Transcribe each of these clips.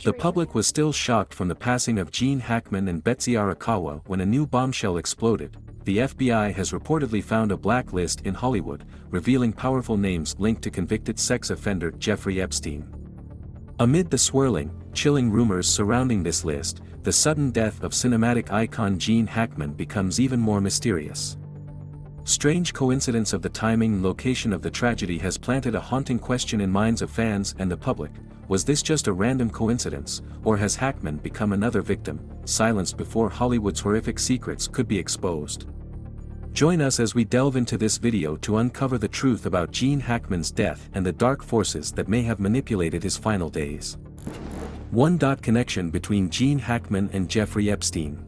The public was still shocked from the passing of Gene Hackman and Betsy Arakawa when a new bombshell exploded. The FBI has reportedly found a blacklist in Hollywood, revealing powerful names linked to convicted sex offender Jeffrey Epstein. Amid the swirling, chilling rumors surrounding this list, the sudden death of cinematic icon Gene Hackman becomes even more mysterious. Strange coincidence of the timing and location of the tragedy has planted a haunting question in minds of fans and the public. Was this just a random coincidence, or has Hackman become another victim, silenced before Hollywood's horrific secrets could be exposed? Join us as we delve into this video to uncover the truth about Gene Hackman's death and the dark forces that may have manipulated his final days. 1. Connection between Gene Hackman and Jeffrey Epstein.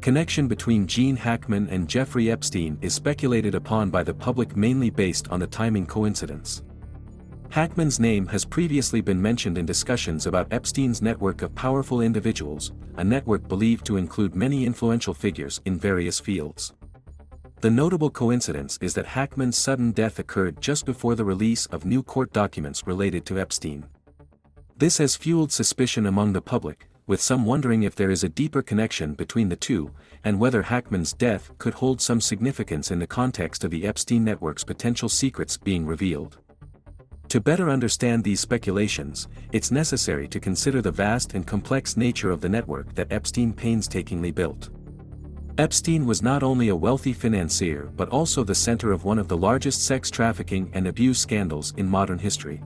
Connection between Gene Hackman and Jeffrey Epstein is speculated upon by the public mainly based on the timing coincidence. Hackman's name has previously been mentioned in discussions about Epstein's network of powerful individuals, a network believed to include many influential figures in various fields. The notable coincidence is that Hackman's sudden death occurred just before the release of new court documents related to Epstein. This has fueled suspicion among the public, with some wondering if there is a deeper connection between the two, and whether Hackman's death could hold some significance in the context of the Epstein network's potential secrets being revealed. To better understand these speculations, it's necessary to consider the vast and complex nature of the network that Epstein painstakingly built. Epstein was not only a wealthy financier but also the center of one of the largest sex trafficking and abuse scandals in modern history.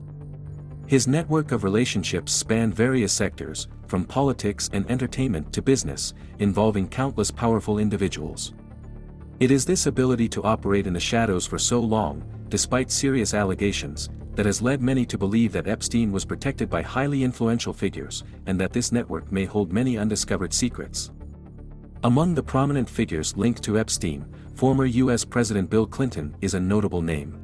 His network of relationships spanned various sectors, from politics and entertainment to business, involving countless powerful individuals. It is this ability to operate in the shadows for so long, despite serious allegations, that has led many to believe that Epstein was protected by highly influential figures, and that this network may hold many undiscovered secrets. Among the prominent figures linked to Epstein, former U.S. President Bill Clinton is a notable name.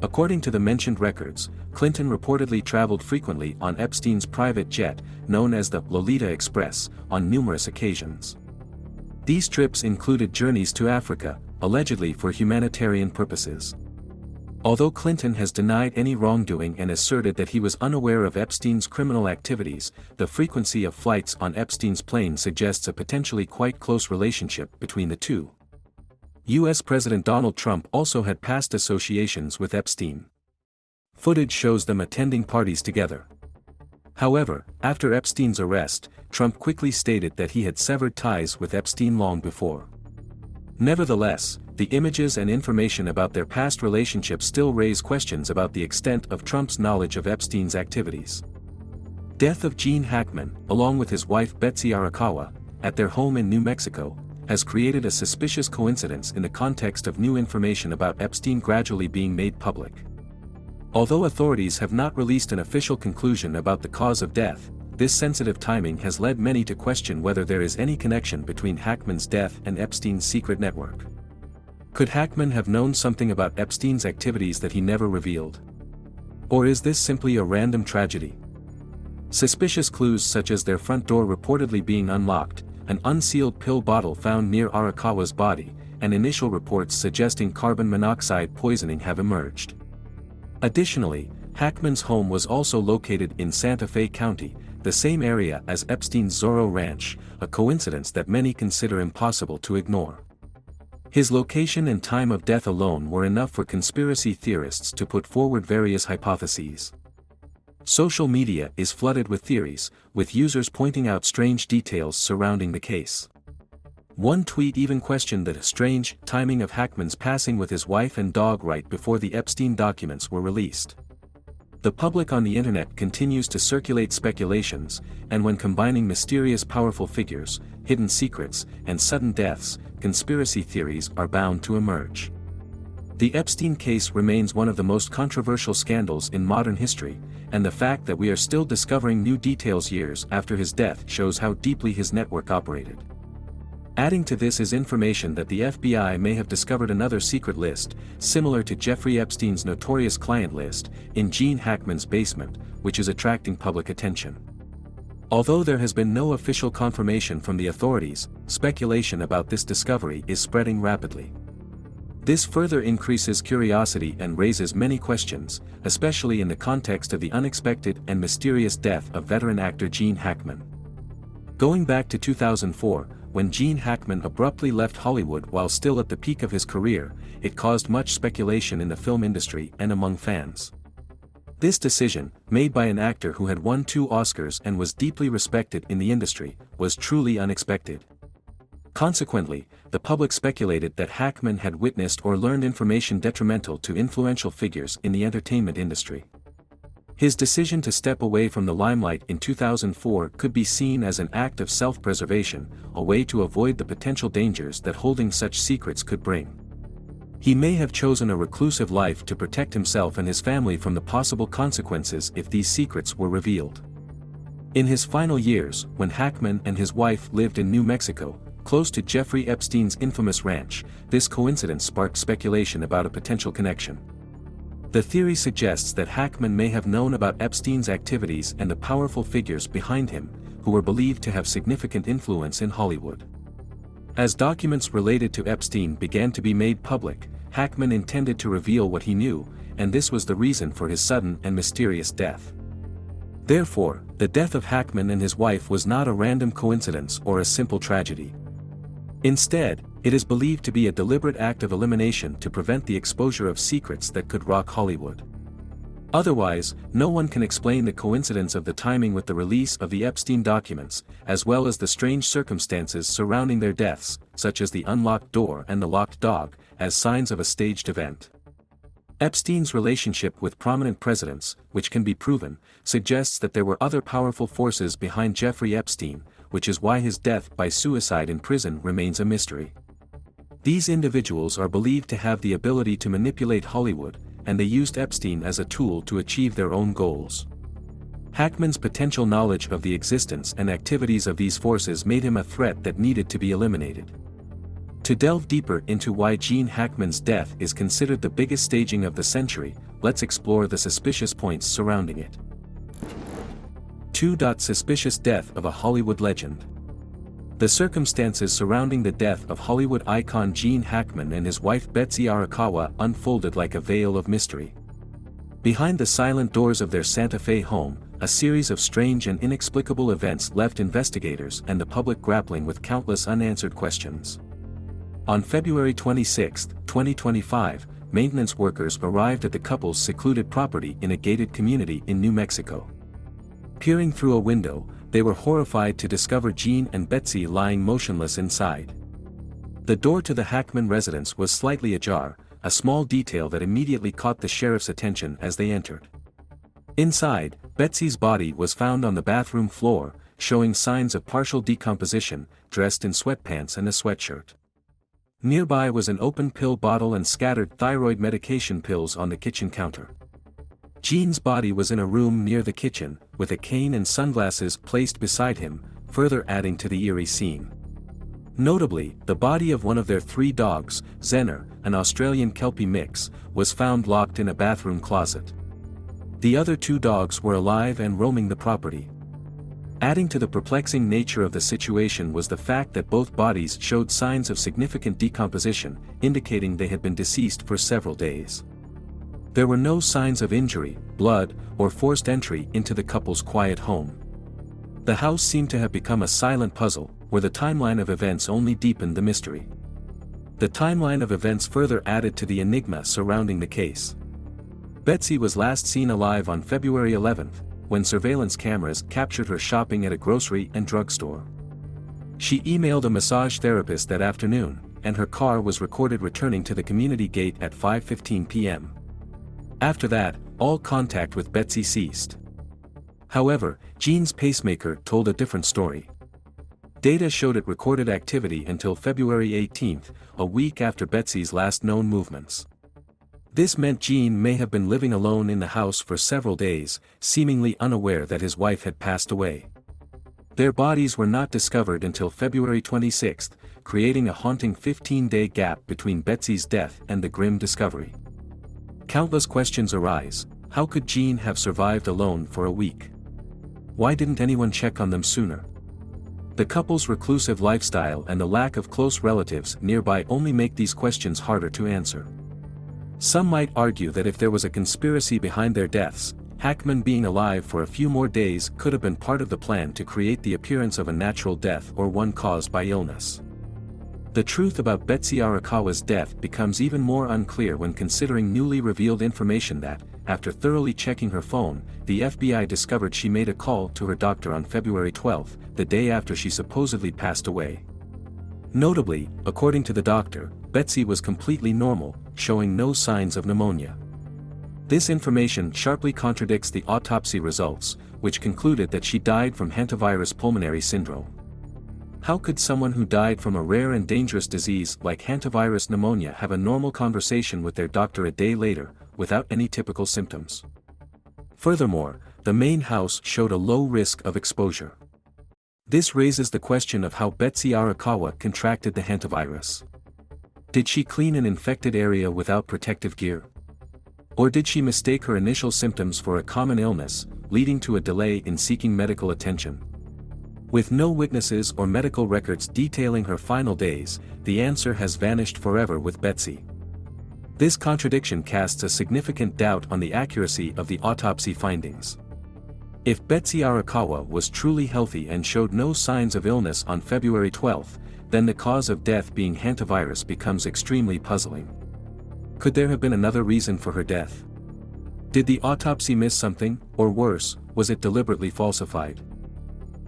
According to the mentioned records, Clinton reportedly traveled frequently on Epstein's private jet, known as the Lolita Express, on numerous occasions. These trips included journeys to Africa, allegedly for humanitarian purposes. Although Clinton has denied any wrongdoing and asserted that he was unaware of Epstein's criminal activities, the frequency of flights on Epstein's plane suggests a potentially quite close relationship between the two. U.S. President Donald Trump also had past associations with Epstein. Footage shows them attending parties together. However, after Epstein's arrest, Trump quickly stated that he had severed ties with Epstein long before. Nevertheless, the images and information about their past relationship still raise questions about the extent of Trump's knowledge of Epstein's activities. Death of Gene Hackman, along with his wife Betsy Arakawa, at their home in New Mexico, has created a suspicious coincidence in the context of new information about Epstein gradually being made public. Although authorities have not released an official conclusion about the cause of death, this sensitive timing has led many to question whether there is any connection between Hackman's death and Epstein's secret network. Could Hackman have known something about Epstein's activities that he never revealed? Or is this simply a random tragedy? Suspicious clues such as their front door reportedly being unlocked, an unsealed pill bottle found near Arakawa's body, and initial reports suggesting carbon monoxide poisoning have emerged. Additionally, Hackman's home was also located in Santa Fe County, the same area as Epstein's Zorro Ranch, a coincidence that many consider impossible to ignore. His location and time of death alone were enough for conspiracy theorists to put forward various hypotheses. Social media is flooded with theories, with users pointing out strange details surrounding the case. One tweet even questioned the strange timing of Hackman's passing with his wife and dog right before the Epstein documents were released. The public on the internet continues to circulate speculations, and when combining mysterious powerful figures, hidden secrets, and sudden deaths, conspiracy theories are bound to emerge. The Epstein case remains one of the most controversial scandals in modern history, and the fact that we are still discovering new details years after his death shows how deeply his network operated. Adding to this is information that the FBI may have discovered another secret list, similar to Jeffrey Epstein's notorious client list, in Gene Hackman's basement, which is attracting public attention. Although there has been no official confirmation from the authorities, speculation about this discovery is spreading rapidly. This further increases curiosity and raises many questions, especially in the context of the unexpected and mysterious death of veteran actor Gene Hackman. Going back to 2004, when Gene Hackman abruptly left Hollywood while still at the peak of his career, it caused much speculation in the film industry and among fans. This decision, made by an actor who had won 2 Oscars and was deeply respected in the industry, was truly unexpected. Consequently, the public speculated that Hackman had witnessed or learned information detrimental to influential figures in the entertainment industry. His decision to step away from the limelight in 2004 could be seen as an act of self-preservation, a way to avoid the potential dangers that holding such secrets could bring. He may have chosen a reclusive life to protect himself and his family from the possible consequences if these secrets were revealed. In his final years, when Hackman and his wife lived in New Mexico, close to Jeffrey Epstein's infamous ranch, this coincidence sparked speculation about a potential connection. The theory suggests that Hackman may have known about Epstein's activities and the powerful figures behind him, who were believed to have significant influence in Hollywood. As documents related to Epstein began to be made public, Hackman intended to reveal what he knew, and this was the reason for his sudden and mysterious death. Therefore, the death of Hackman and his wife was not a random coincidence or a simple tragedy. Instead, it is believed to be a deliberate act of elimination to prevent the exposure of secrets that could rock Hollywood. Otherwise, no one can explain the coincidence of the timing with the release of the Epstein documents, as well as the strange circumstances surrounding their deaths, such as the unlocked door and the locked dog, as signs of a staged event. Epstein's relationship with prominent presidents, which can be proven, suggests that there were other powerful forces behind Jeffrey Epstein, which is why his death by suicide in prison remains a mystery. These individuals are believed to have the ability to manipulate Hollywood, and they used Epstein as a tool to achieve their own goals. Hackman's potential knowledge of the existence and activities of these forces made him a threat that needed to be eliminated. To delve deeper into why Gene Hackman's death is considered the biggest staging of the century, let's explore the suspicious points surrounding it. 2. Suspicious death of a Hollywood legend. The circumstances surrounding the death of Hollywood icon Gene Hackman and his wife Betsy Arakawa unfolded like a veil of mystery. Behind the silent doors of their Santa Fe home, a series of strange and inexplicable events left investigators and the public grappling with countless unanswered questions. On February 26, 2025, maintenance workers arrived at the couple's secluded property in a gated community in New Mexico. Peering through a window, they were horrified to discover Gene and Betsy lying motionless inside. The door to the Hackman residence was slightly ajar, a small detail that immediately caught the sheriff's attention as they entered. Inside, Betsy's body was found on the bathroom floor, showing signs of partial decomposition, dressed in sweatpants and a sweatshirt. Nearby was an open pill bottle and scattered thyroid medication pills on the kitchen counter. Gene's body was in a room near the kitchen, with a cane and sunglasses placed beside him, further adding to the eerie scene. Notably, the body of one of their 3 dogs, Zener, an Australian Kelpie mix, was found locked in a bathroom closet. The other 2 dogs were alive and roaming the property. Adding to the perplexing nature of the situation was the fact that both bodies showed signs of significant decomposition, indicating they had been deceased for several days. There were no signs of injury, blood, or forced entry into the couple's quiet home. The house seemed to have become a silent puzzle, where the timeline of events only deepened the mystery. The timeline of events further added to the enigma surrounding the case. Betsy was last seen alive on February 11, when surveillance cameras captured her shopping at a grocery and drugstore. She emailed a massage therapist that afternoon, and her car was recorded returning to the community gate at 5:15 p.m. After that, all contact with Betsy ceased. However, Gene's pacemaker told a different story. Data showed it recorded activity until February 18, a week after Betsy's last known movements. This meant Gene may have been living alone in the house for several days, seemingly unaware that his wife had passed away. Their bodies were not discovered until February 26, creating a haunting 15-day gap between Betsy's death and the grim discovery. Countless questions arise. How could Gene have survived alone for a week? Why didn't anyone check on them sooner? The couple's reclusive lifestyle and the lack of close relatives nearby only make these questions harder to answer. Some might argue that if there was a conspiracy behind their deaths, Hackman being alive for a few more days could have been part of the plan to create the appearance of a natural death or one caused by illness. The truth about Betsy Arakawa's death becomes even more unclear when considering newly revealed information that, after thoroughly checking her phone, the FBI discovered she made a call to her doctor on February 12, the day after she supposedly passed away. Notably, according to the doctor, Betsy was completely normal, showing no signs of pneumonia. This information sharply contradicts the autopsy results, which concluded that she died from hantavirus pulmonary syndrome. How could someone who died from a rare and dangerous disease like hantavirus pneumonia have a normal conversation with their doctor a day later, without any typical symptoms? Furthermore, the main house showed a low risk of exposure. This raises the question of how Betsy Arakawa contracted the hantavirus. Did she clean an infected area without protective gear? Or did she mistake her initial symptoms for a common illness, leading to a delay in seeking medical attention? With no witnesses or medical records detailing her final days, the answer has vanished forever with Betsy. This contradiction casts a significant doubt on the accuracy of the autopsy findings. If Betsy Arakawa was truly healthy and showed no signs of illness on February 12, then the cause of death being hantavirus becomes extremely puzzling. Could there have been another reason for her death? Did the autopsy miss something, or worse, was it deliberately falsified?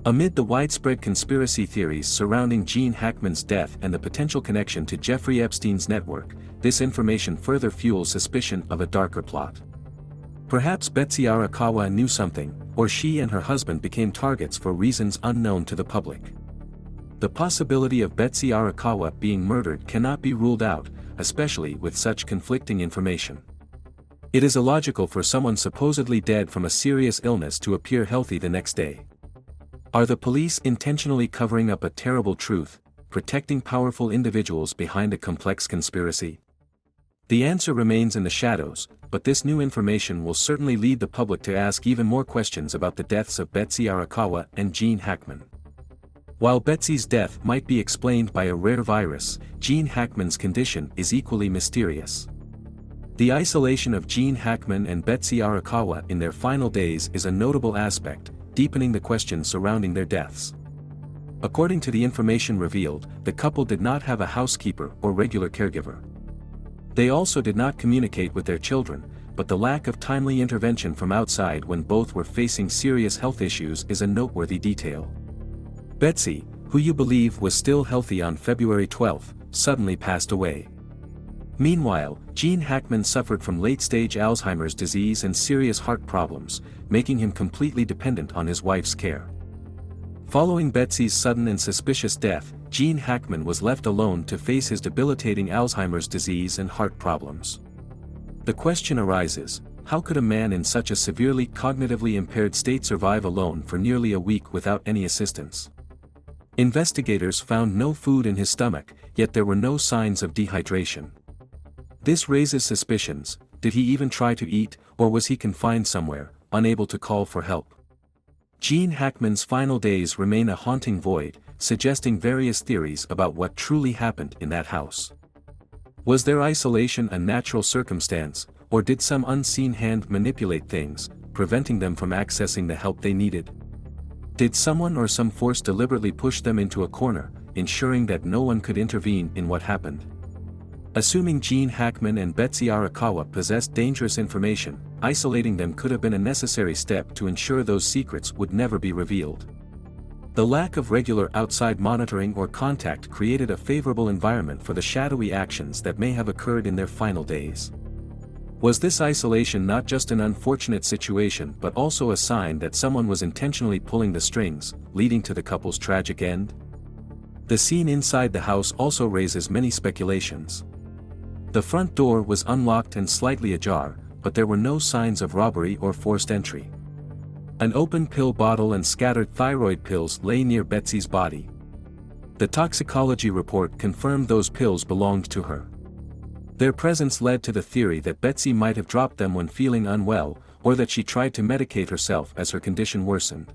Amid the widespread conspiracy theories surrounding Gene Hackman's death and the potential connection to Jeffrey Epstein's network, this information further fuels suspicion of a darker plot. Perhaps Betsy Arakawa knew something, or she and her husband became targets for reasons unknown to the public. The possibility of Betsy Arakawa being murdered cannot be ruled out, especially with such conflicting information. It is illogical for someone supposedly dead from a serious illness to appear healthy the next day. Are the police intentionally covering up a terrible truth, protecting powerful individuals behind a complex conspiracy? The answer remains in the shadows, but this new information will certainly lead the public to ask even more questions about the deaths of Betsy Arakawa and Gene Hackman. While Betsy's death might be explained by a rare virus, Gene Hackman's condition is equally mysterious. The isolation of Gene Hackman and Betsy Arakawa in their final days is a notable aspect, deepening the questions surrounding their deaths. According to the information revealed, the couple did not have a housekeeper or regular caregiver. They also did not communicate with their children, but the lack of timely intervention from outside when both were facing serious health issues is a noteworthy detail. Betsy, who you believe was still healthy on February 12, suddenly passed away. Meanwhile, Gene Hackman suffered from late-stage Alzheimer's disease and serious heart problems, making him completely dependent on his wife's care. Following Betsy's sudden and suspicious death, Gene Hackman was left alone to face his debilitating Alzheimer's disease and heart problems. The question arises, how could a man in such a severely cognitively impaired state survive alone for nearly a week without any assistance? Investigators found no food in his stomach, yet there were no signs of dehydration. This raises suspicions. Did he even try to eat, or was he confined somewhere, unable to call for help? Gene Hackman's final days remain a haunting void, suggesting various theories about what truly happened in that house. Was their isolation a natural circumstance, or did some unseen hand manipulate things, preventing them from accessing the help they needed? Did someone or some force deliberately push them into a corner, ensuring that no one could intervene in what happened? Assuming Gene Hackman and Betsy Arakawa possessed dangerous information, isolating them could have been a necessary step to ensure those secrets would never be revealed. The lack of regular outside monitoring or contact created a favorable environment for the shadowy actions that may have occurred in their final days. Was this isolation not just an unfortunate situation but also a sign that someone was intentionally pulling the strings, leading to the couple's tragic end? The scene inside the house also raises many speculations. The front door was unlocked and slightly ajar, but there were no signs of robbery or forced entry. An open pill bottle and scattered thyroid pills lay near Betsy's body. The toxicology report confirmed those pills belonged to her. Their presence led to the theory that Betsy might have dropped them when feeling unwell, or that she tried to medicate herself as her condition worsened.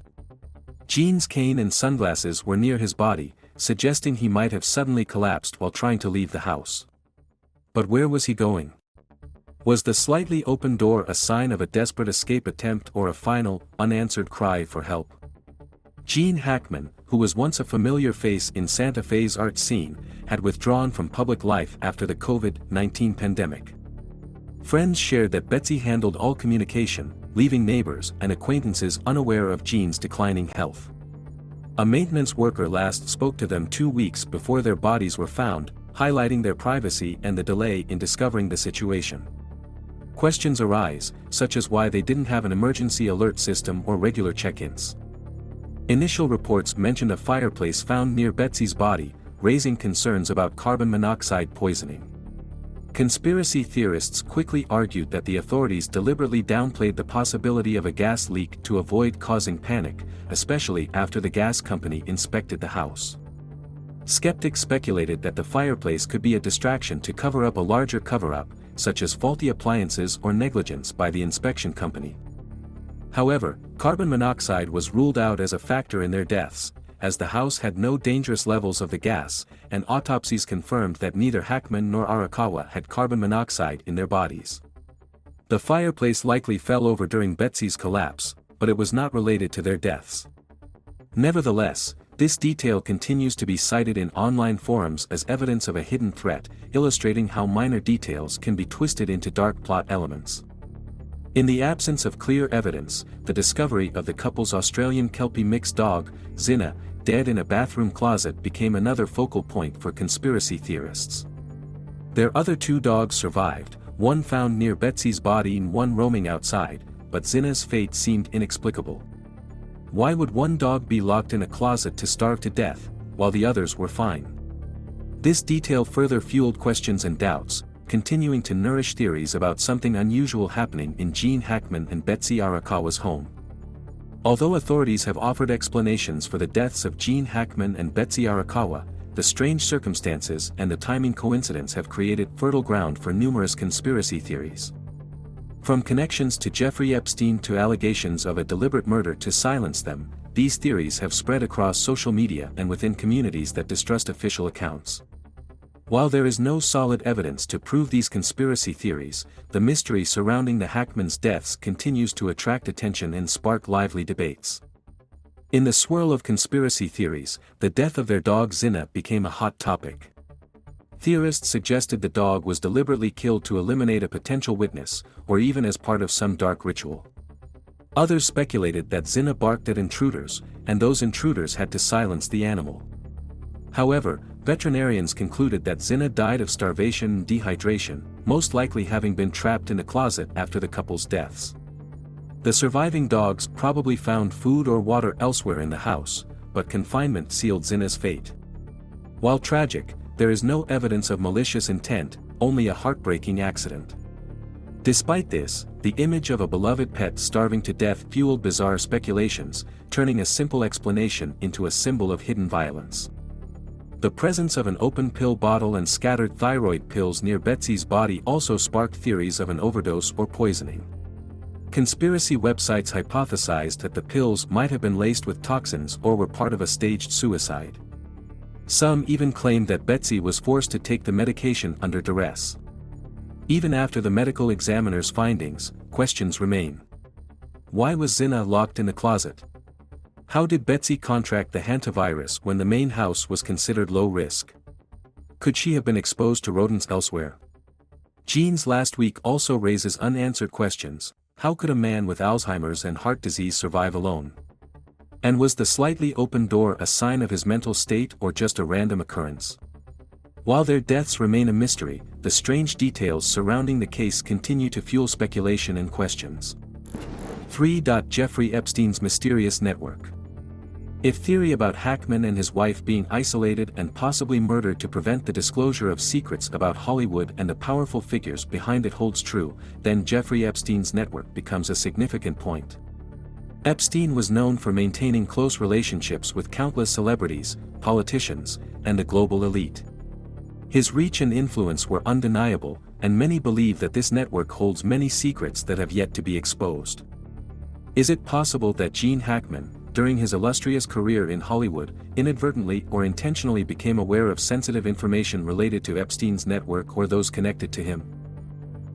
Gene's cane and sunglasses were near his body, suggesting he might have suddenly collapsed while trying to leave the house. But where was he going? Was the slightly open door a sign of a desperate escape attempt or a final, unanswered cry for help? Gene Hackman, who was once a familiar face in Santa Fe's art scene, had withdrawn from public life after the COVID-19 pandemic. Friends shared that Betsy handled all communication, leaving neighbors and acquaintances unaware of Gene's declining health. A maintenance worker last spoke to them 2 weeks before their bodies were found, highlighting their privacy and the delay in discovering the situation. Questions arise, such as why they didn't have an emergency alert system or regular check-ins. Initial reports mentioned a fireplace found near Betsy's body, raising concerns about carbon monoxide poisoning. Conspiracy theorists quickly argued that the authorities deliberately downplayed the possibility of a gas leak to avoid causing panic, especially after the gas company inspected the house. Skeptics speculated that the fireplace could be a distraction to cover up a larger cover-up, such as faulty appliances or negligence by the inspection company. However, carbon monoxide was ruled out as a factor in their deaths, as the house had no dangerous levels of the gas, and autopsies confirmed that neither Hackman nor Arakawa had carbon monoxide in their bodies. The fireplace likely fell over during Betsy's collapse, but it was not related to their deaths. Nevertheless, this detail continues to be cited in online forums as evidence of a hidden threat, illustrating how minor details can be twisted into dark plot elements. In the absence of clear evidence, the discovery of the couple's Australian Kelpie mixed dog, Zinna, dead in a bathroom closet became another focal point for conspiracy theorists. Their other 2 dogs survived, one found near Betsy's body and one roaming outside, but Zinna's fate seemed inexplicable. Why would one dog be locked in a closet to starve to death, while the others were fine? This detail further fueled questions and doubts, continuing to nourish theories about something unusual happening in Gene Hackman and Betsy Arakawa's home. Although authorities have offered explanations for the deaths of Gene Hackman and Betsy Arakawa, the strange circumstances and the timing coincidence have created fertile ground for numerous conspiracy theories. From connections to Jeffrey Epstein to allegations of a deliberate murder to silence them, these theories have spread across social media and within communities that distrust official accounts. While there is no solid evidence to prove these conspiracy theories, the mystery surrounding the Hackmans' deaths continues to attract attention and spark lively debates. In the swirl of conspiracy theories, the death of their dog Zinna became a hot topic. Theorists suggested the dog was deliberately killed to eliminate a potential witness, or even as part of some dark ritual. Others speculated that Zinna barked at intruders, and those intruders had to silence the animal. However, veterinarians concluded that Zinna died of starvation and dehydration, most likely having been trapped in a closet after the couple's deaths. The surviving dogs probably found food or water elsewhere in the house, but confinement sealed Zinna's fate. While tragic, there is no evidence of malicious intent, only a heartbreaking accident. Despite this, the image of a beloved pet starving to death fueled bizarre speculations, turning a simple explanation into a symbol of hidden violence. The presence of an open pill bottle and scattered thyroid pills near Betsy's body also sparked theories of an overdose or poisoning. Conspiracy websites hypothesized that the pills might have been laced with toxins or were part of a staged suicide. Some even claimed that Betsy was forced to take the medication under duress. Even after the medical examiner's findings, questions remain. Why was Zinna locked in the closet? How did Betsy contract the hantavirus when the main house was considered low risk? Could she have been exposed to rodents elsewhere? Gene's last week also raises unanswered questions. How could a man with Alzheimer's and heart disease survive alone? And was the slightly open door a sign of his mental state or just a random occurrence? While their deaths remain a mystery, the strange details surrounding the case continue to fuel speculation and questions. 3. Jeffrey Epstein's mysterious network. If theory about Hackman and his wife being isolated and possibly murdered to prevent the disclosure of secrets about Hollywood and the powerful figures behind it holds true, then Jeffrey Epstein's network becomes a significant point. Epstein was known for maintaining close relationships with countless celebrities, politicians, and the global elite. His reach and influence were undeniable, and many believe that this network holds many secrets that have yet to be exposed. Is it possible that Gene Hackman, during his illustrious career in Hollywood, inadvertently or intentionally became aware of sensitive information related to Epstein's network or those connected to him?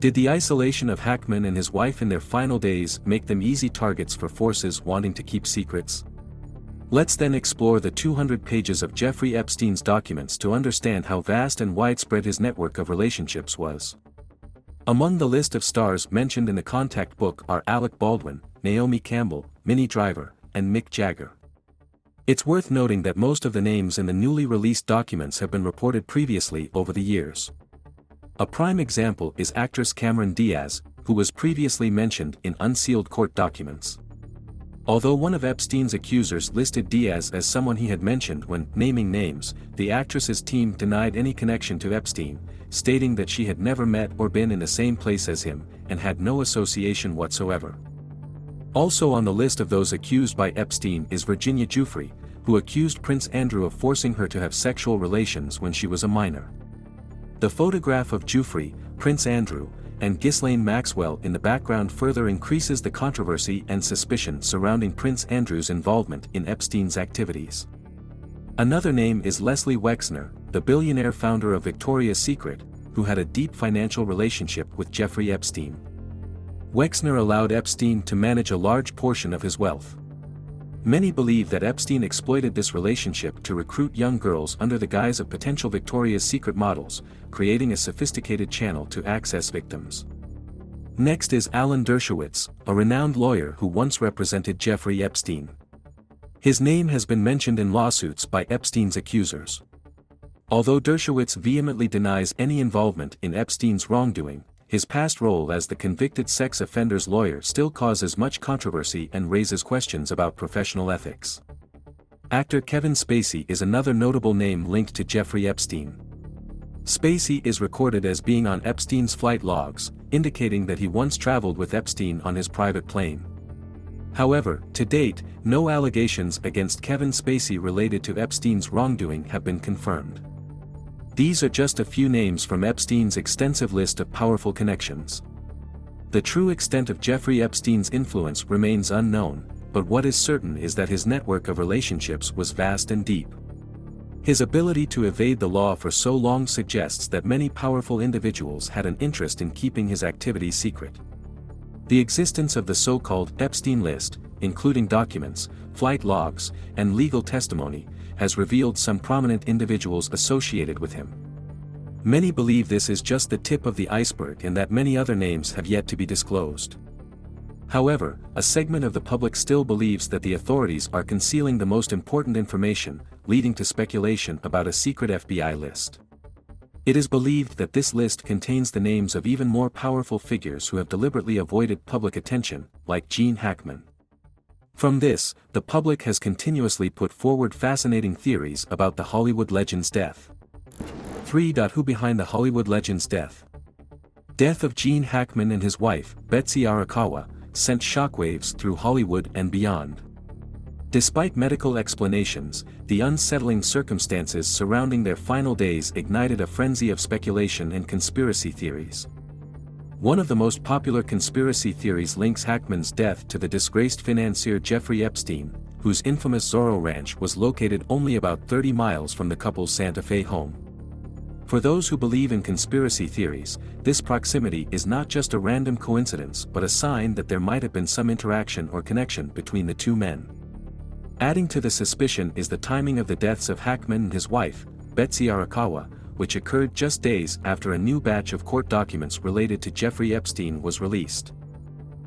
Did the isolation of Hackman and his wife in their final days make them easy targets for forces wanting to keep secrets? Let's then explore the 200 pages of Jeffrey Epstein's documents to understand how vast and widespread his network of relationships was. Among the list of stars mentioned in the Contact book are Alec Baldwin, Naomi Campbell, Minnie Driver, and Mick Jagger. It's worth noting that most of the names in the newly released documents have been reported previously over the years. A prime example is actress Cameron Diaz, who was previously mentioned in unsealed court documents. Although one of Epstein's accusers listed Diaz as someone he had mentioned when naming names, the actress's team denied any connection to Epstein, stating that she had never met or been in the same place as him, and had no association whatsoever. Also on the list of those accused by Epstein is Virginia Giuffre, who accused Prince Andrew of forcing her to have sexual relations when she was a minor. The photograph of Giuffre, Prince Andrew, and Ghislaine Maxwell in the background further increases the controversy and suspicion surrounding Prince Andrew's involvement in Epstein's activities. Another name is Leslie Wexner, the billionaire founder of Victoria's Secret, who had a deep financial relationship with Jeffrey Epstein. Wexner allowed Epstein to manage a large portion of his wealth. Many believe that Epstein exploited this relationship to recruit young girls under the guise of potential Victoria's Secret models, creating a sophisticated channel to access victims. Next is Alan Dershowitz, a renowned lawyer who once represented Jeffrey Epstein. His name has been mentioned in lawsuits by Epstein's accusers. Although Dershowitz vehemently denies any involvement in Epstein's wrongdoing, his past role as the convicted sex offender's lawyer still causes much controversy and raises questions about professional ethics. Actor Kevin Spacey is another notable name linked to Jeffrey Epstein. Spacey is recorded as being on Epstein's flight logs, indicating that he once traveled with Epstein on his private plane. However, to date, no allegations against Kevin Spacey related to Epstein's wrongdoing have been confirmed. These are just a few names from Epstein's extensive list of powerful connections. The true extent of Jeffrey Epstein's influence remains unknown, but what is certain is that his network of relationships was vast and deep. His ability to evade the law for so long suggests that many powerful individuals had an interest in keeping his activities secret. The existence of the so-called Epstein list, including documents, flight logs, and legal testimony, has revealed some prominent individuals associated with him. Many believe this is just the tip of the iceberg and that many other names have yet to be disclosed. However, a segment of the public still believes that the authorities are concealing the most important information, leading to speculation about a secret FBI list. It is believed that this list contains the names of even more powerful figures who have deliberately avoided public attention, like Gene Hackman. From this, the public has continuously put forward fascinating theories about the Hollywood legend's death. 3. Who behind the Hollywood legend's death? Death of Gene Hackman and his wife, Betsy Arakawa, sent shockwaves through Hollywood and beyond. Despite medical explanations, the unsettling circumstances surrounding their final days ignited a frenzy of speculation and conspiracy theories. One of the most popular conspiracy theories links Hackman's death to the disgraced financier Jeffrey Epstein, whose infamous Zorro Ranch was located only about 30 miles from the couple's Santa Fe home. For those who believe in conspiracy theories, this proximity is not just a random coincidence but a sign that there might have been some interaction or connection between the two men. Adding to the suspicion is the timing of the deaths of Hackman and his wife, Betsy Arakawa, which occurred just days after a new batch of court documents related to Jeffrey Epstein was released.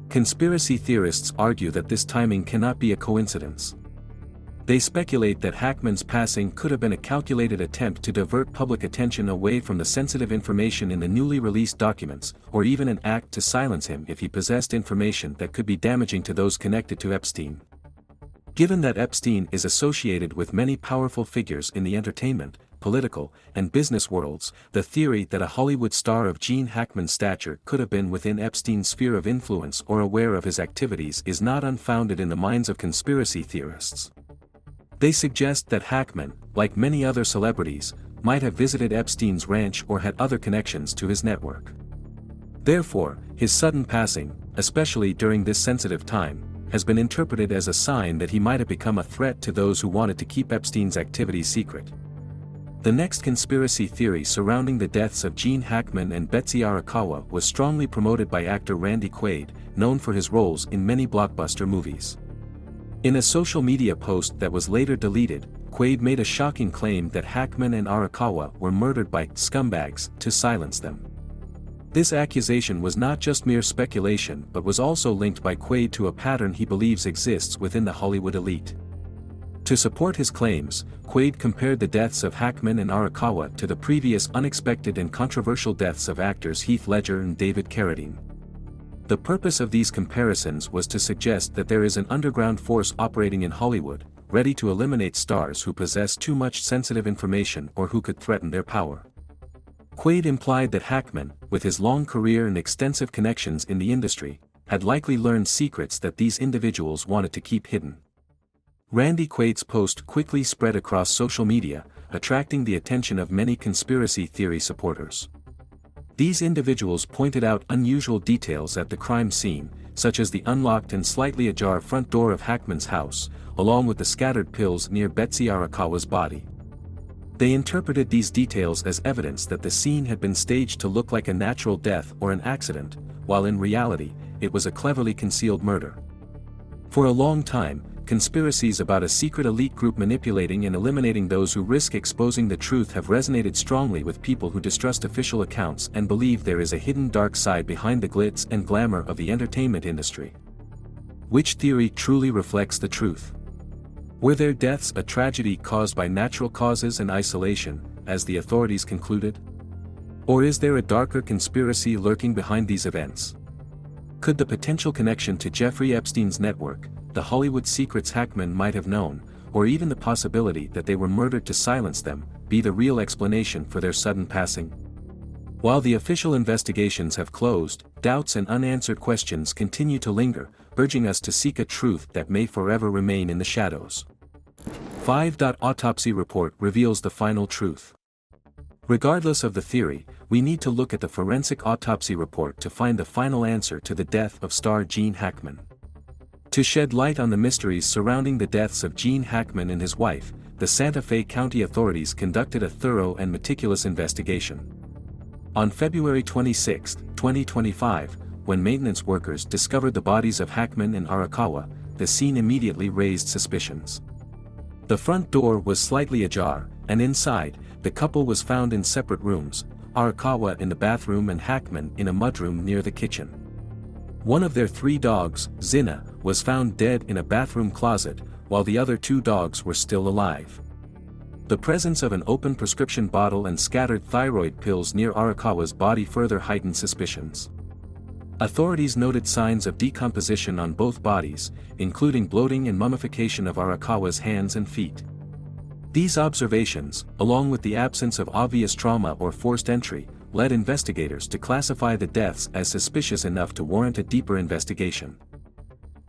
Conspiracy theorists argue that this timing cannot be a coincidence. They speculate that Hackman's passing could have been a calculated attempt to divert public attention away from the sensitive information in the newly released documents, or even an act to silence him if he possessed information that could be damaging to those connected to Epstein. Given that Epstein is associated with many powerful figures in the entertainment, political, and business worlds, the theory that a Hollywood star of Gene Hackman's stature could have been within Epstein's sphere of influence or aware of his activities is not unfounded in the minds of conspiracy theorists. They suggest that Hackman, like many other celebrities, might have visited Epstein's ranch or had other connections to his network. Therefore, his sudden passing, especially during this sensitive time, has been interpreted as a sign that he might have become a threat to those who wanted to keep Epstein's activities secret. The next conspiracy theory surrounding the deaths of Gene Hackman and Betsy Arakawa was strongly promoted by actor Randy Quaid, known for his roles in many blockbuster movies. In a social media post that was later deleted, Quaid made a shocking claim that Hackman and Arakawa were murdered by scumbags to silence them. This accusation was not just mere speculation but was also linked by Quaid to a pattern he believes exists within the Hollywood elite. To support his claims, Quaid compared the deaths of Hackman and Arakawa to the previous unexpected and controversial deaths of actors Heath Ledger and David Carradine. The purpose of these comparisons was to suggest that there is an underground force operating in Hollywood, ready to eliminate stars who possess too much sensitive information or who could threaten their power. Quaid implied that Hackman, with his long career and extensive connections in the industry, had likely learned secrets that these individuals wanted to keep hidden. Randy Quaid's post quickly spread across social media, attracting the attention of many conspiracy theory supporters. These individuals pointed out unusual details at the crime scene, such as the unlocked and slightly ajar front door of Hackman's house, along with the scattered pills near Betsy Arakawa's body. They interpreted these details as evidence that the scene had been staged to look like a natural death or an accident, while in reality, it was a cleverly concealed murder. For a long time, conspiracies about a secret elite group manipulating and eliminating those who risk exposing the truth have resonated strongly with people who distrust official accounts and believe there is a hidden dark side behind the glitz and glamour of the entertainment industry. Which theory truly reflects the truth? Were their deaths a tragedy caused by natural causes and isolation, as the authorities concluded? Or is there a darker conspiracy lurking behind these events? Could the potential connection to Jeffrey Epstein's network, the Hollywood secrets Hackman might have known, or even the possibility that they were murdered to silence them, be the real explanation for their sudden passing? While the official investigations have closed, doubts and unanswered questions continue to linger, urging us to seek a truth that may forever remain in the shadows. 5. Autopsy report reveals the final truth. Regardless of the theory, we need to look at the forensic autopsy report to find the final answer to the death of star Gene Hackman. To shed light on the mysteries surrounding the deaths of Gene Hackman and his wife, the Santa Fe County authorities conducted a thorough and meticulous investigation. On February 26, 2025, when maintenance workers discovered the bodies of Hackman and Arakawa, the scene immediately raised suspicions. The front door was slightly ajar, and inside, the couple was found in separate rooms, Arakawa in the bathroom and Hackman in a mudroom near the kitchen. One of their 3 dogs, Zina, was found dead in a bathroom closet, while the other 2 dogs were still alive. The presence of an open prescription bottle and scattered thyroid pills near Arakawa's body further heightened suspicions. Authorities noted signs of decomposition on both bodies, including bloating and mummification of Arakawa's hands and feet. These observations, along with the absence of obvious trauma or forced entry, led investigators to classify the deaths as suspicious enough to warrant a deeper investigation.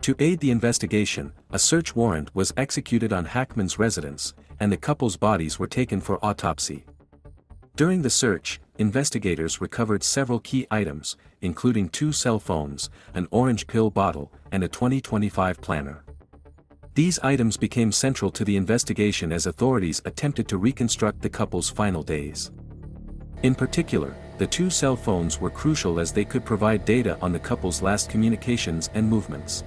To aid the investigation, a search warrant was executed on Hackman's residence, and the couple's bodies were taken for autopsy. During the search, investigators recovered several key items, including 2 cell phones, an orange pill bottle, and a 2025 planner. These items became central to the investigation as authorities attempted to reconstruct the couple's final days. In particular, the 2 cell phones were crucial as they could provide data on the couple's last communications and movements.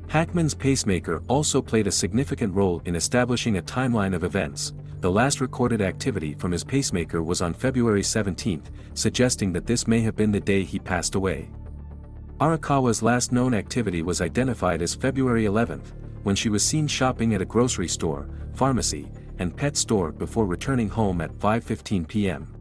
Hackman's pacemaker also played a significant role in establishing a timeline of events. The last recorded activity from his pacemaker was on February 17, suggesting that this may have been the day he passed away. Arakawa's last known activity was identified as February 11, when she was seen shopping at a grocery store, pharmacy, and pet store before returning home at 5:15 p.m.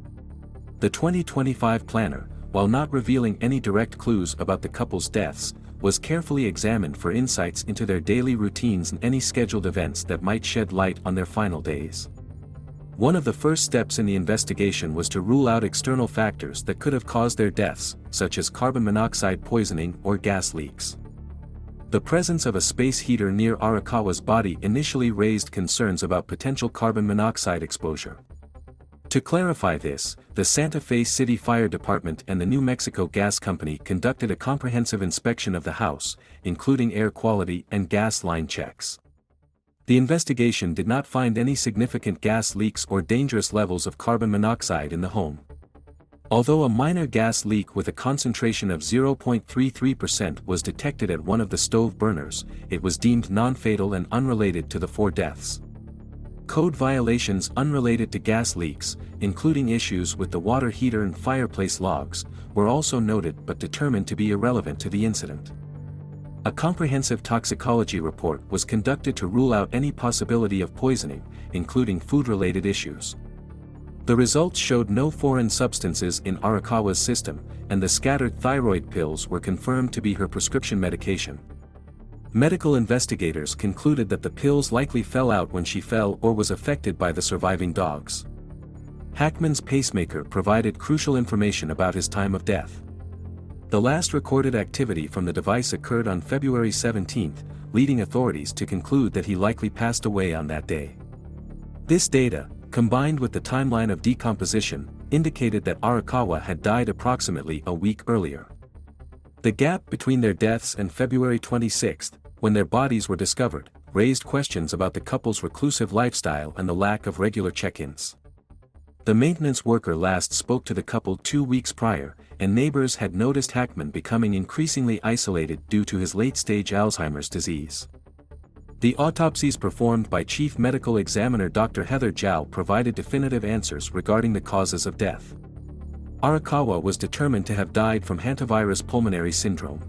The 2025 planner, while not revealing any direct clues about the couple's deaths, was carefully examined for insights into their daily routines and any scheduled events that might shed light on their final days. One of the first steps in the investigation was to rule out external factors that could have caused their deaths, such as carbon monoxide poisoning or gas leaks. The presence of a space heater near Arakawa's body initially raised concerns about potential carbon monoxide exposure. To clarify this, the Santa Fe City Fire Department and the New Mexico Gas Company conducted a comprehensive inspection of the house, including air quality and gas line checks. The investigation did not find any significant gas leaks or dangerous levels of carbon monoxide in the home. Although a minor gas leak with a concentration of 0.33% was detected at one of the stove burners, it was deemed non-fatal and unrelated to the 4 deaths. Code violations unrelated to gas leaks, including issues with the water heater and fireplace logs, were also noted but determined to be irrelevant to the incident. A comprehensive toxicology report was conducted to rule out any possibility of poisoning, including food-related issues. The results showed no foreign substances in Arakawa's system, and the scattered thyroid pills were confirmed to be her prescription medication. Medical investigators concluded that the pills likely fell out when she fell or was affected by the surviving dogs. Hackman's pacemaker provided crucial information about his time of death. The last recorded activity from the device occurred on February 17, leading authorities to conclude that he likely passed away on that day. This data, combined with the timeline of decomposition, indicated that Arakawa had died approximately a week earlier. The gap between their deaths and February 26, when their bodies were discovered, raised questions about the couple's reclusive lifestyle and the lack of regular check-ins. The maintenance worker last spoke to the couple 2 weeks prior, and neighbors had noticed Hackman becoming increasingly isolated due to his late-stage Alzheimer's disease. The autopsies performed by Chief Medical Examiner Dr. Heather Zhao provided definitive answers regarding the causes of death. Arakawa was determined to have died from hantavirus pulmonary syndrome.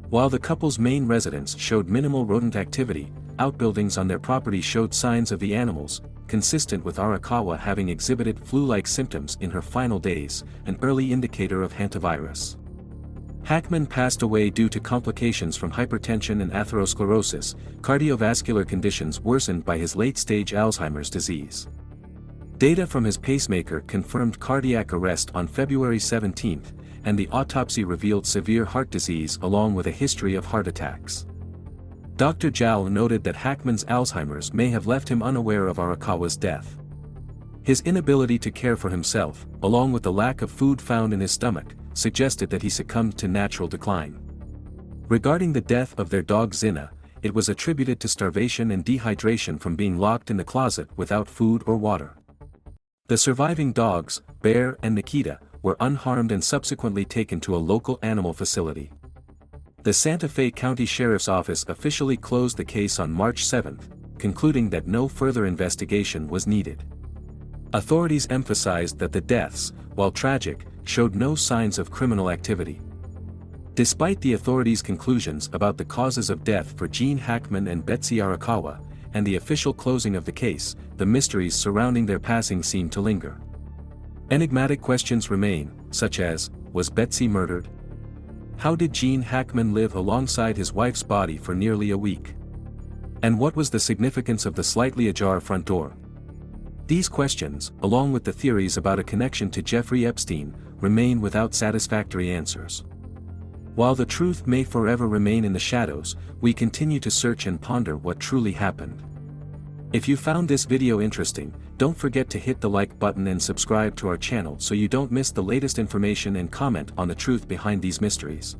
While the couple's main residence showed minimal rodent activity, outbuildings on their property showed signs of the animals, consistent with Arakawa having exhibited flu-like symptoms in her final days, an early indicator of hantavirus. Hackman passed away due to complications from hypertension and atherosclerosis, cardiovascular conditions worsened by his late-stage Alzheimer's disease. Data from his pacemaker confirmed cardiac arrest on February 17, and the autopsy revealed severe heart disease along with a history of heart attacks. Dr. Zhao noted that Hackman's Alzheimer's may have left him unaware of Arakawa's death. His inability to care for himself, along with the lack of food found in his stomach, suggested that he succumbed to natural decline. Regarding the death of their dog Zina, it was attributed to starvation and dehydration from being locked in the closet without food or water. The surviving dogs, Bear and Nikita, were unharmed and subsequently taken to a local animal facility. The Santa Fe County Sheriff's Office officially closed the case on March 7, concluding that no further investigation was needed. Authorities emphasized that the deaths, while tragic, showed no signs of criminal activity. Despite the authorities' conclusions about the causes of death for Gene Hackman and Betsy Arakawa, and the official closing of the case, the mysteries surrounding their passing seem to linger. Enigmatic questions remain, such as, was Betsy murdered? How did Gene Hackman live alongside his wife's body for nearly a week? And what was the significance of the slightly ajar front door? These questions, along with the theories about a connection to Jeffrey Epstein, remain without satisfactory answers. While the truth may forever remain in the shadows, we continue to search and ponder what truly happened. If you found this video interesting, don't forget to hit the like button and subscribe to our channel so you don't miss the latest information and comment on the truth behind these mysteries.